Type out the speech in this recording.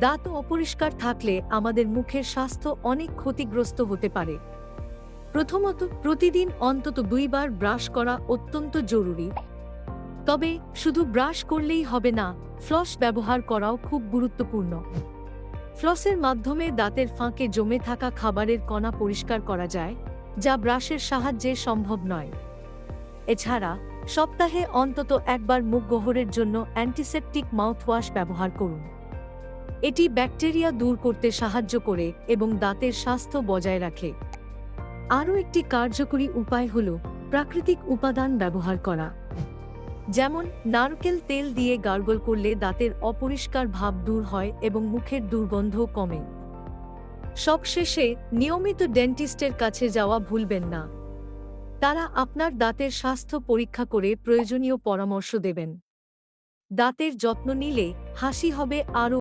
দাঁত অপরিষ্কার থাকলে আমাদের মুখের স্বাস্থ্য অনেক ক্ষতিগ্রস্ত হতে পারে। প্রথমত, প্রতিদিন অন্তত 2 বার ব্রাশ করা অত্যন্ত জরুরি। তবে শুধু ব্রাশ করলেই হবে না, ফ্লস ব্যবহার করাও খুব গুরুত্বপূর্ণ। ফ্লসের মাধ্যমে দাঁতের ফাঁকে জমে থাকা খাবারের কণা পরিষ্কার করা যায়, যা ব্রাশের সাহায্যে সম্ভব নয়। এছাড়া সপ্তাহে অন্তত একবার মুখ গোহরের জন্য অ্যান্টিসেপটিক মাউথওয়াশ ব্যবহার করুন। এটি ব্যাকটেরিয়া দূর করতে সাহায্য করে এবং দাঁতের স্বাস্থ্য বজায় রাখে। আরও একটি কার্যকরী উপায় হল প্রাকৃতিক উপাদান ব্যবহার করা। যেমন নারকেল তেল দিয়ে গার্গল করলে দাঁতের অপরিষ্কার ভাব দূর হয় এবং মুখের দুর্গন্ধ কমে। সবশেষে, নিয়মিত ডেন্টিস্টের কাছে যাওয়া ভুলবেন না। তারা আপনার দাঁতের স্বাস্থ্য পরীক্ষা করে প্রয়োজনীয় পরামর্শ দেবেন। দাঁতের যত্ন নিলে হাসি হবে আরও